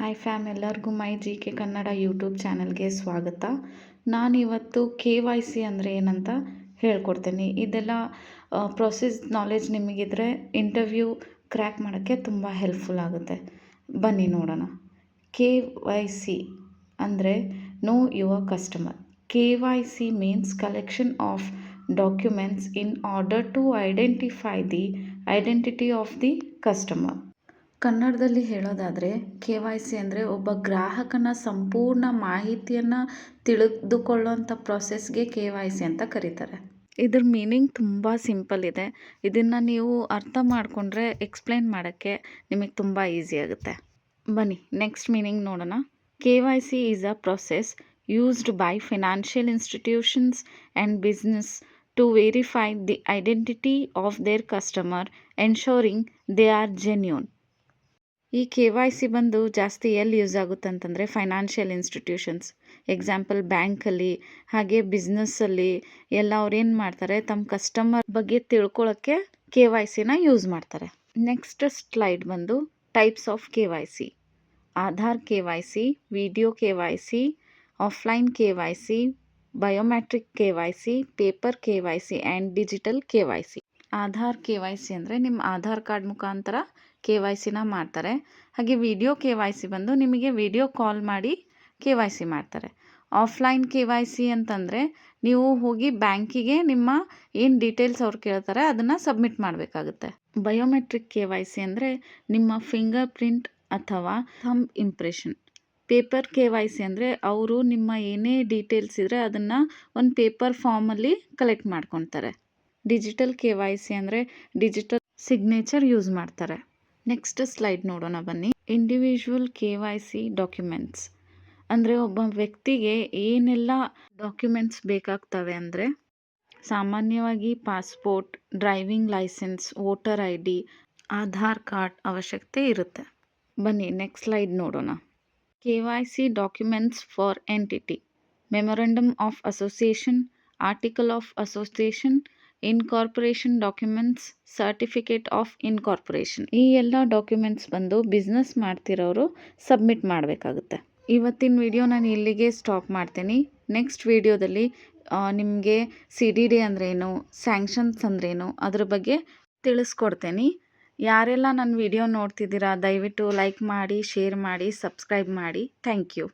Hi fam, ಎಲ್ಲರಿಗೂ my G K Kannada YouTube ಚಾನಲ್ಗೆ ಸ್ವಾಗತ. ನಾನಿವತ್ತು KYC ಅಂದರೆ ಏನಂತ ಹೇಳ್ಕೊಡ್ತೀನಿ. ಇದೆಲ್ಲ ಪ್ರೊಸೆಸ್ ನಾಲೆಜ್ ನಿಮಗಿದ್ರೆ ಇಂಟರ್ವ್ಯೂ ಕ್ರ್ಯಾಕ್ ಮಾಡೋಕ್ಕೆ ತುಂಬ ಹೆಲ್ಪ್ಫುಲ್ ಆಗುತ್ತೆ. ಬನ್ನಿ ನೋಡೋಣ. KYC ಅಂದರೆ know your customer. KYC means collection of documents in order to identify the identity of the customer. ಕನ್ನಡದಲ್ಲಿ ಹೇಳೋದಾದರೆ KYC ಅಂದರೆ ಒಬ್ಬ ಗ್ರಾಹಕನ ಸಂಪೂರ್ಣ ಮಾಹಿತಿಯನ್ನು ತಿಳಿದುಕೊಳ್ಳುವಂಥ ಪ್ರೊಸೆಸ್ಗೆ KYC ಅಂತ ಕರೀತಾರೆ. ಇದ್ರ ಮೀನಿಂಗ್ ತುಂಬ ಸಿಂಪಲ್ ಇದೆ. ಇದನ್ನು ನೀವು ಅರ್ಥ ಮಾಡಿಕೊಂಡ್ರೆ ಎಕ್ಸ್ಪ್ಲೈನ್ ಮಾಡೋಕ್ಕೆ ನಿಮಗೆ ತುಂಬ ಈಸಿ ಆಗುತ್ತೆ. ಬನ್ನಿ ನೆಕ್ಸ್ಟ್ ಮೀನಿಂಗ್ ನೋಡೋಣ. KYC is a process used by financial institutions and business to verify the identity of their customer ensuring they are genuine. ಈ KYC ಬಂದು ಜಾಸ್ತಿ ಎಲ್ಲಿ ಯೂಸ್ ಆಗುತ್ತೆ ಅಂತಂದರೆ ಫೈನಾನ್ಷಿಯಲ್ ಇನ್ಸ್ಟಿಟ್ಯೂಷನ್ಸ್, ಎಕ್ಸಾಂಪಲ್ ಬ್ಯಾಂಕಲ್ಲಿ, ಹಾಗೆ ಬಿಸ್ನೆಸ್ಸಲ್ಲಿ ಎಲ್ಲ ಅವ್ರೇನು ಮಾಡ್ತಾರೆ, ತಮ್ಮ ಕಸ್ಟಮರ್ ಬಗ್ಗೆ ತಿಳ್ಕೊಳ್ಳೋಕ್ಕೆ KYCನ ಯೂಸ್ ಮಾಡ್ತಾರೆ. ನೆಕ್ಸ್ಟ್ ಸ್ಲೈಡ್ ಬಂದು types of KYC. Aadhaar KYC, video KYC, offline KYC, biometric KYC, paper KYC and digital KYC. Aadhaar KYC ಅಂದರೆ ನಿಮ್ಮ ಆಧಾರ್ ಕಾರ್ಡ್ ಮುಖಾಂತರ KYCನ ಮಾಡ್ತಾರೆ. ಹಾಗೆ ವಿಡಿಯೋ KYC ಬಂದು ನಿಮಗೆ ವಿಡಿಯೋ ಕಾಲ್ ಮಾಡಿ KYC ಮಾಡ್ತಾರೆ. ಆಫ್ಲೈನ್ KYC ಅಂತಂದರೆ ನೀವು ಹೋಗಿ ಬ್ಯಾಂಕಿಗೆ ನಿಮ್ಮ ಏನು ಡೀಟೇಲ್ಸ್ ಅವ್ರು ಕೇಳ್ತಾರೆ ಅದನ್ನು ಸಬ್ಮಿಟ್ ಮಾಡಬೇಕಾಗುತ್ತೆ. ಬಯೋಮೆಟ್ರಿಕ್ KYC ಅಂದರೆ ನಿಮ್ಮ ಫಿಂಗರ್ ಪ್ರಿಂಟ್ ಅಥವಾ ಥಂಬ್ ಇಂಪ್ರೆಷನ್. ಪೇಪರ್ KYC ಅಂದರೆ ಅವರು ನಿಮ್ಮ ಏನೇ ಡೀಟೇಲ್ಸ್ ಇದ್ದರೆ ಅದನ್ನು ಒಂದು ಪೇಪರ್ ಫಾರ್ಮಲ್ಲಿ ಕಲೆಕ್ಟ್ ಮಾಡ್ಕೊತಾರೆ. ಡಿಜಿಟಲ್ KYC ಅಂದರೆ ಡಿಜಿಟಲ್ ಸಿಗ್ನೇಚರ್ ಯೂಸ್ ಮಾಡ್ತಾರೆ. ನೆಕ್ಸ್ಟ್ ಸ್ಲೈಡ್ ನೋಡೋಣ ಬನ್ನಿ. ಇಂಡಿವಿಜುವಲ್ KYC ಡಾಕ್ಯುಮೆಂಟ್ಸ್ ಅಂದರೆ ಒಬ್ಬ ವ್ಯಕ್ತಿಗೆ ಏನೆಲ್ಲ ಡಾಕ್ಯುಮೆಂಟ್ಸ್ ಬೇಕಾಗ್ತವೆ ಅಂದರೆ ಸಾಮಾನ್ಯವಾಗಿ passport, driving licence, voter ID, Aadhaar card ಅವಶ್ಯಕತೆ ಇರುತ್ತೆ. ಬನ್ನಿ ನೆಕ್ಸ್ಟ್ ಸ್ಲೈಡ್ ನೋಡೋಣ. KYC documents for entity, memorandum of association, article of association, incorporation documents, certificate of incorporation. ಈ ಎಲ್ಲ ಡಾಕ್ಯುಮೆಂಟ್ಸ್ ಬಂದು ಬಿಸ್ನೆಸ್ ಮಾಡ್ತಿರೋರು ಸಬ್ಮಿಟ್ ಮಾಡಬೇಕಾಗುತ್ತೆ. ಇವತ್ತಿನ ವಿಡಿಯೋ ನಾನು ಇಲ್ಲಿಗೆ ಸ್ಟಾಪ್ ಮಾಡ್ತೀನಿ. ನೆಕ್ಸ್ಟ್ ವಿಡಿಯೋದಲ್ಲಿ ನಿಮಗೆ CDD ಅಂದ್ರೇನು, ಸ್ಯಾಂಕ್ಷನ್ಸ್ ಅಂದ್ರೇನು ಅದ್ರ ಬಗ್ಗೆ ತಿಳಿಸ್ಕೊಡ್ತೀನಿ. ಯಾರೆಲ್ಲ ನನ್ನ ವಿಡಿಯೋ ನೋಡ್ತಿದ್ದೀರಾ ದಯವಿಟ್ಟು ಲೈಕ್ ಮಾಡಿ, ಶೇರ್ ಮಾಡಿ, ಸಬ್ಸ್ಕ್ರೈಬ್ ಮಾಡಿ. Thank you.